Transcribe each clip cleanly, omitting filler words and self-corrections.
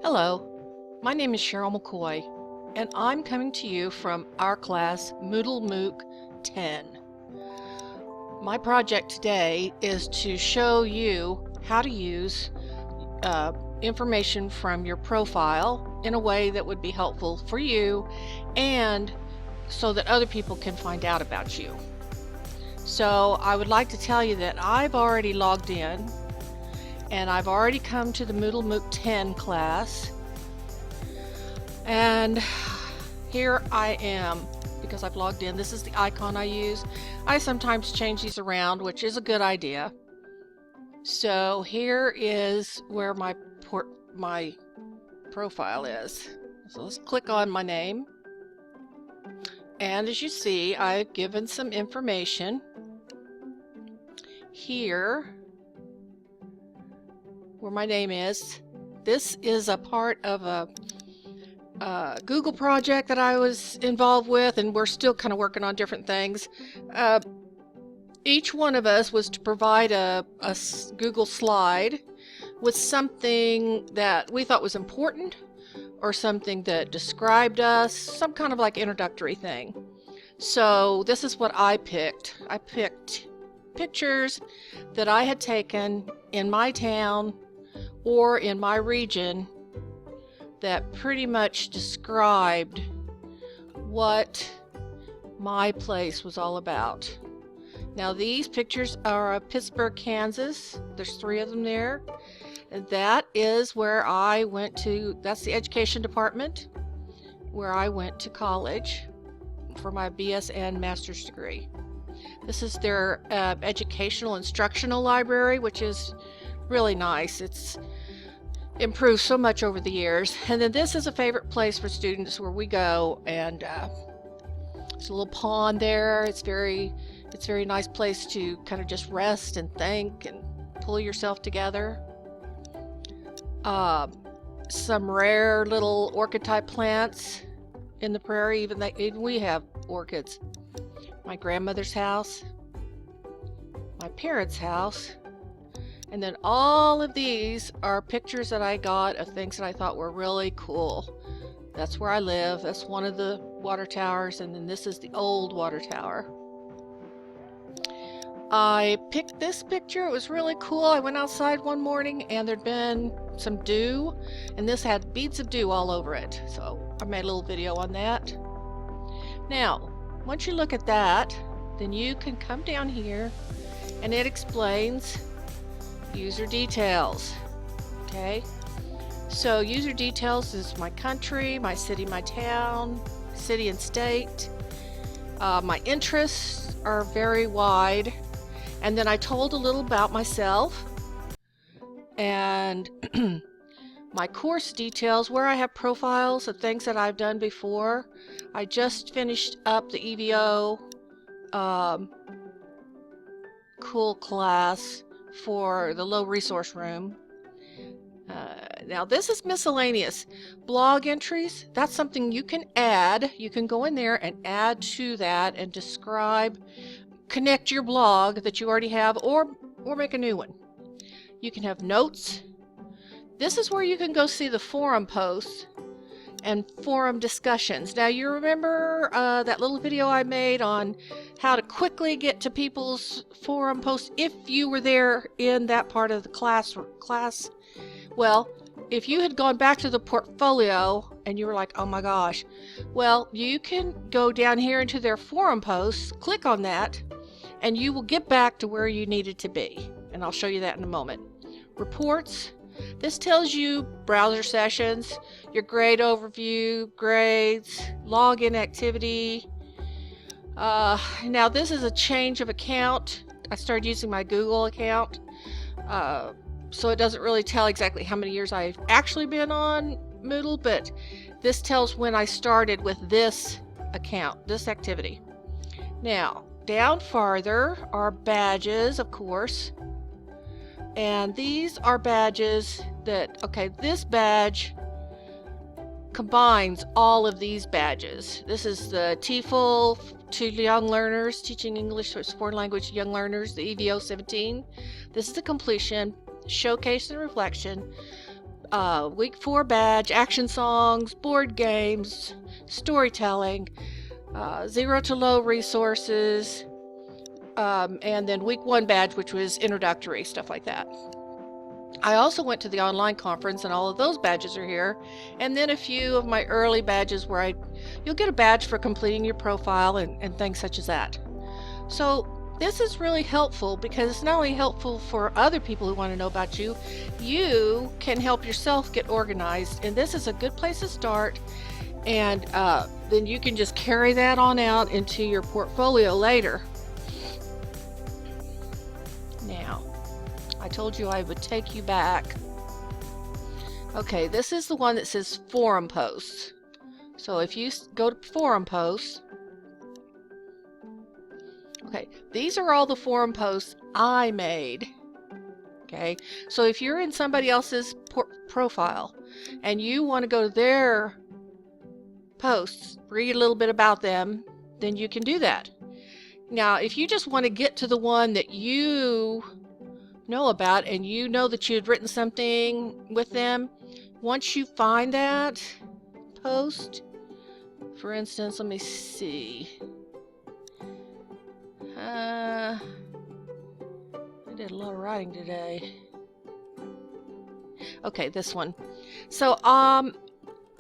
Hello, my name is Cheryl McCoy, and I'm coming to you from our class Moodle MOOC 10. My project today is to show you how to use information from your profile in a way that would be helpful for you and so that other people can find out about you. So I would like to tell you that I've already logged in and I've already come to the Moodle MOOC 10 class, and here I am because I've logged in. This is the icon I use. I sometimes change these around, which is a good idea. So here is where my profile is. So let's click on my name, and as you see, I've given some information here where my name is. This is a part of a Google project that I was involved with, and we're still kind of working on different things. Each one of us was to provide a Google slide with something that we thought was important or something that described us, some kind of like introductory thing. So this is what I picked. I picked pictures that I had taken in my town or in my region that pretty much described what my place was all about. Now these pictures are of Pittsburgh, Kansas. There's 3 of them there. And that is where I went to. That's the education department where I went to college for my BSN master's degree. This is their educational instructional library, which is really nice. It's improved so much over the years. And then this is a favorite place for students where we go, and there's a little pond there. It's a very nice place to kind of just rest and think and pull yourself together. Some rare little orchid type plants in the prairie. Even we have orchids. My grandmother's house, my parents' house. And then all of these are pictures that I got of things that I thought were really cool. That's where I live. That's one of the water towers, and then this is the old water tower. I picked this picture. It was really cool. I went outside one morning and there'd been some dew, and this had beads of dew all over it. So I made a little video on that. Now, once you look at that, then you can come down here and it explains user details. Okay, so user details is my country, my city, my town, city and state. My interests are very wide, and then I told a little about myself, and my course details, where I have profiles of things that I've done before. I just finished up the EVO cool class for the low resource room. Now this is miscellaneous. Blog entries, that's something you can add. You can go in there and add to that and describe, connect your blog that you already have, or make a new one. You can have notes. This is where you can go see the forum posts and forum discussions. Now you remember that little video I made on how to quickly get to people's forum posts if you were there in that part of the class? Well, if you had gone back to the portfolio and you were like, oh my gosh, well, you can go down here into their forum posts, click on that, and you will get back to where you needed to be. And I'll show you that in a moment. Reports. This tells you browser sessions, your grade overview, grades, login activity. Now this is a change of account. I started using my Google account, so it doesn't really tell exactly how many years I've actually been on Moodle, but this tells when I started with this account, this activity. Now, down farther are badges, of course. And these are badges that, okay, this badge combines all of these badges. This is the TEFL to young learners, teaching English as a foreign language to young learners, the EVO 17. This is the completion, showcase and reflection. Week 4 badge, action songs, board games, storytelling, 0 to low resources, and then week 1 badge, which was introductory, stuff like that. I also went to the online conference, and all of those badges are here. And then a few of my early badges where you'll get a badge for completing your profile and things such as that. So this is really helpful because it's not only helpful for other people who want to know about you, you can help yourself get organized, and this is a good place to start. And then you can just carry that on out into your portfolio later. Now, I told you I would take you back. Okay, this is the one that says forum posts. So if you go to forum posts, okay, these are all the forum posts I made. Okay, so if you're in somebody else's profile and you want to go to their posts, read a little bit about them, then you can do that. Now, if you just want to get to the one that you know about and you know that you had written something with them, once you find that post, for instance, let me see. I did a lot of writing today. Okay, this one. So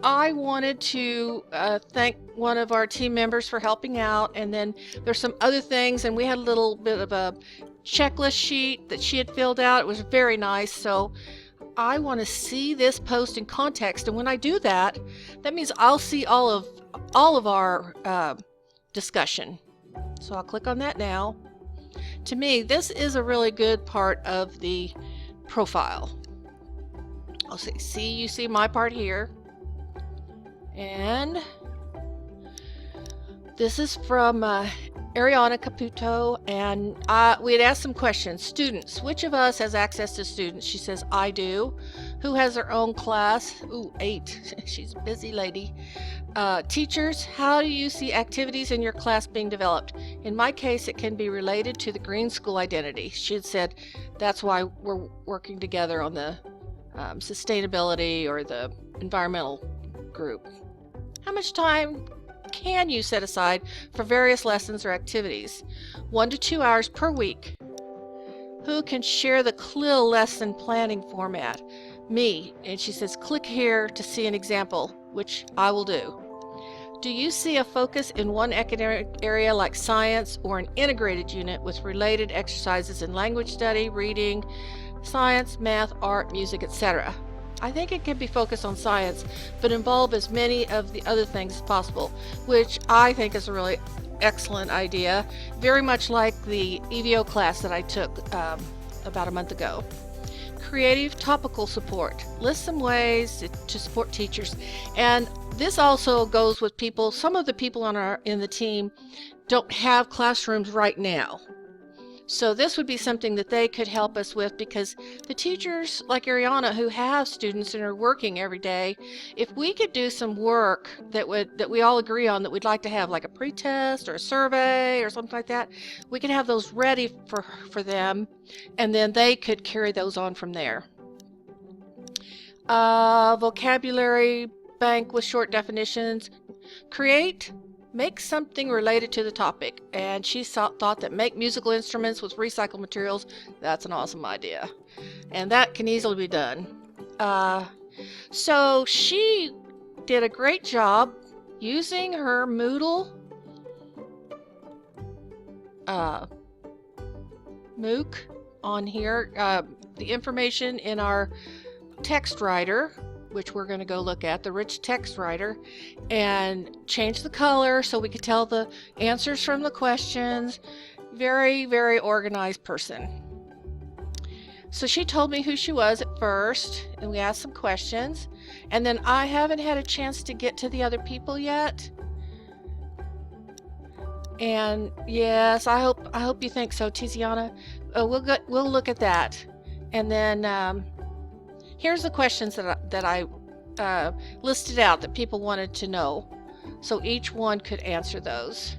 I wanted to thank one of our team members for helping out, and then there's some other things, and we had a little bit of a checklist sheet that she had filled out. It was very nice. So I want to see this post in context, and when I do that, that means I'll see all of our discussion. So I'll click on that now. To me, this is a really good part of the profile. I'll see you see my part here, and this is from Ariana Caputo, and we had asked some questions. Students, which of us has access to students? She says, I do. Who has their own class? Ooh, 8. She's a busy lady. Teachers, how do you see activities in your class being developed? In my case, it can be related to the green school identity. She had said that's why we're working together on the sustainability or the environmental group. How much time can you set aside for various lessons or activities? 1 to 2 hours per week. Who can share the CLIL lesson planning format? Me. And she says, click here to see an example, which I will do. Do you see a focus in one academic area like science, or an integrated unit with related exercises in language study, reading, science, math, art, music, etc.? I think it can be focused on science, but involve as many of the other things as possible, which I think is a really excellent idea, very much like the EVO class that I took about a month ago. Creative topical support. List some ways to support teachers. And this also goes with people. Some of the people in the team don't have classrooms right now. So this would be something that they could help us with, because the teachers like Ariana who have students and are working every day, if we could do some work that we all agree on that we'd like to have, like a pre-test or a survey or something like that, we could have those ready for them, and then they could carry those on from there. Vocabulary bank with short definitions. Make something related to the topic. And she thought that make musical instruments with recycled materials, that's an awesome idea. And that can easily be done. So she did a great job using her Moodle MOOC on here, the information in our text writer, which we're going to go look at, the rich text writer, and change the color so we could tell the answers from the questions. Very, very organized person. So she told me who she was at first, and we asked some questions, and then I haven't had a chance to get to the other people yet. And yes, I hope you think so, Tiziana. We'll look at that, and then here's the questions that I listed out that people wanted to know, so each one could answer those.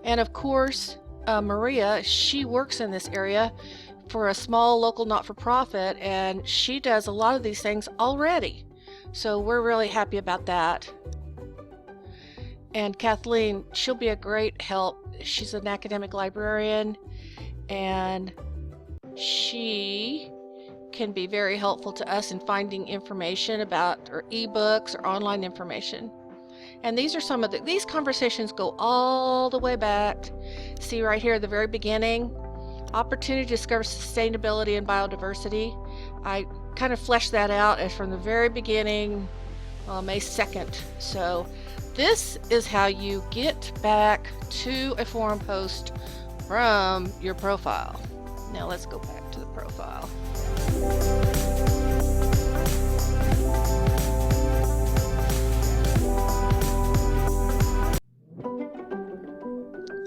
And of course, Maria, she works in this area for a small local not-for-profit, and she does a lot of these things already. So we're really happy about that. And Kathleen, she'll be a great help. She's an academic librarian, and she can be very helpful to us in finding information about or ebooks or online information. And these are some of these conversations go all the way back. See right here at the very beginning, opportunity to discover sustainability and biodiversity. I kind of fleshed that out as from the very beginning, May 2nd. So this is how you get back to a forum post from your profile. Now let's go back to the profile.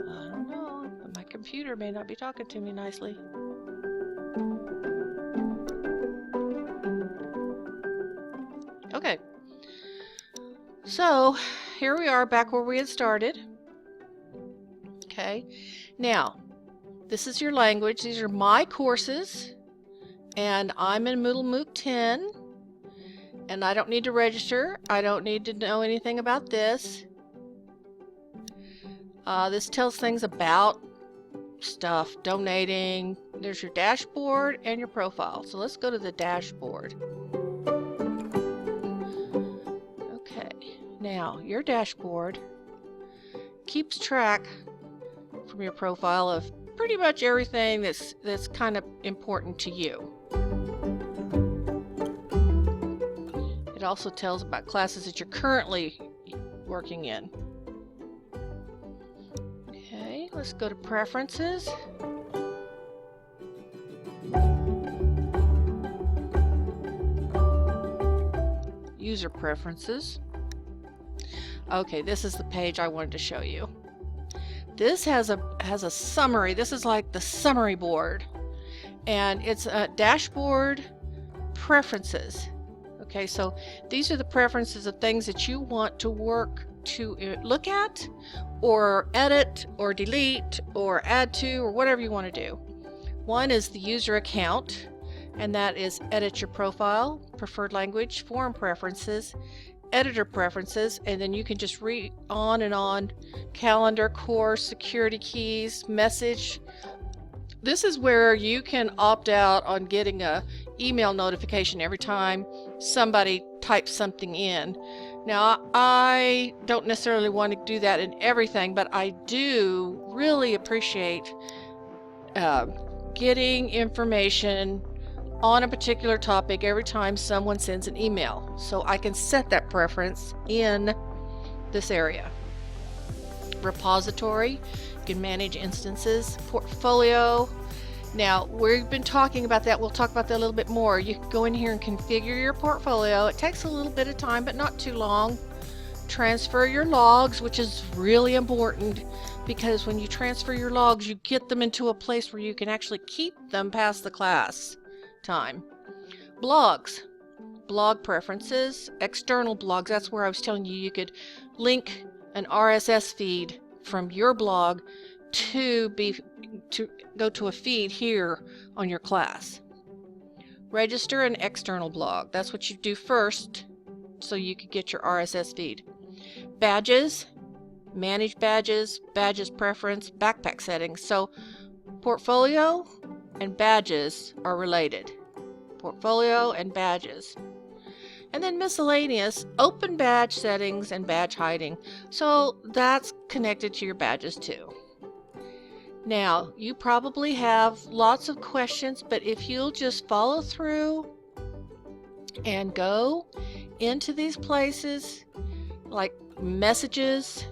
I don't know, my computer may not be talking to me nicely. Okay, so here we are back where we had started. Okay, now this is your language. These are my courses, and I'm in Moodle MOOC 10, and I don't need to register. I don't need to know anything about this. This tells things about stuff, donating. There's your dashboard and your profile. So let's go to the dashboard. Okay, now your dashboard keeps track from your profile of pretty much everything that's kind of important to you. It also tells about classes that you're currently working in. Okay, let's go to preferences. User preferences. Okay, this is the page I wanted to show you. This has a summary. This is like the summary board, and it's a dashboard preferences. Okay, so these are the preferences of things that you want to work to look at or edit or delete or add to or whatever you want to do. One is the user account, and that is edit your profile, preferred language, forum preferences, editor preferences, and then you can just read on and on. Calendar, course, security keys, message. This is where you can opt out on getting a email notification every time somebody types something in. Now, I don't necessarily want to do that in everything, but I do really appreciate getting information on a particular topic every time someone sends an email. So I can set that preference in this area. Repository, you can manage instances. Portfolio. Now, we've been talking about that. We'll talk about that a little bit more. You can go in here and configure your portfolio. It takes a little bit of time, but not too long. Transfer your logs, which is really important, because when you transfer your logs, you get them into a place where you can actually keep them past the class time. Blogs. Blog preferences. External blogs. That's where I was telling you you could link an RSS feed from your blog to go to a feed here on your class. Register an external blog. That's what you do first so you could get your RSS feed. Badges. Manage badges. Badges preference. Backpack settings. So portfolio and badges are related. Portfolio and badges. And then miscellaneous, open badge settings and badge hiding. So that's connected to your badges too. Now, you probably have lots of questions, but if you'll just follow through and go into these places, like messages,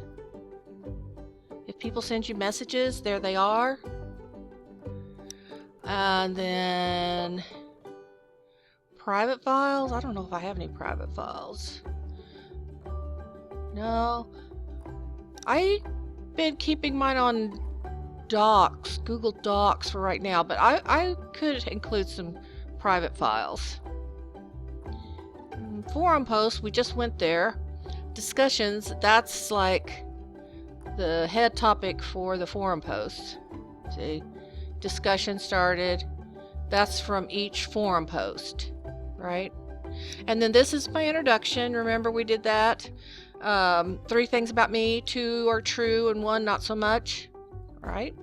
if people send you messages, there they are. And then private files. I don't know if I have any private files. No. I've been keeping mine on Docs, Google Docs for right now, but I could include some private files. Forum posts, we just went there. Discussions, that's like the head topic for the forum posts. See, discussion started. That's from each forum post, right? And then this is my introduction. Remember we did that? 3 things about me, 2 are true and 1 not so much, right?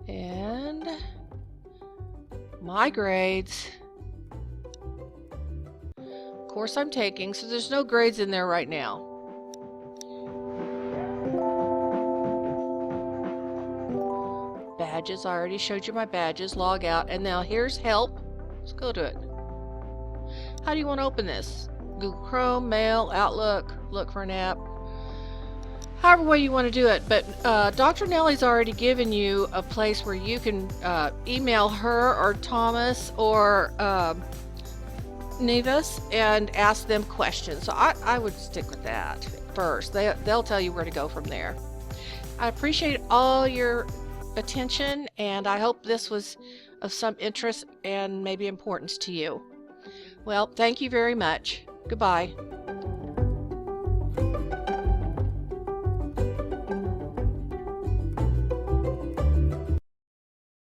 And my grades. Course I'm taking, so there's no grades in there right now. Badges, I already showed you my badges. Log out, and now here's help. Let's go to it. How do you want to open this? Google Chrome, Mail, Outlook, look for an app. However way you want to do it, but Dr. Nellie's already given you a place where you can email her or Thomas or Nevis and ask them questions. So I would stick with that first. They'll tell you where to go from there. I appreciate all your attention, and I hope this was of some interest and maybe importance to you. Well, thank you very much. Goodbye.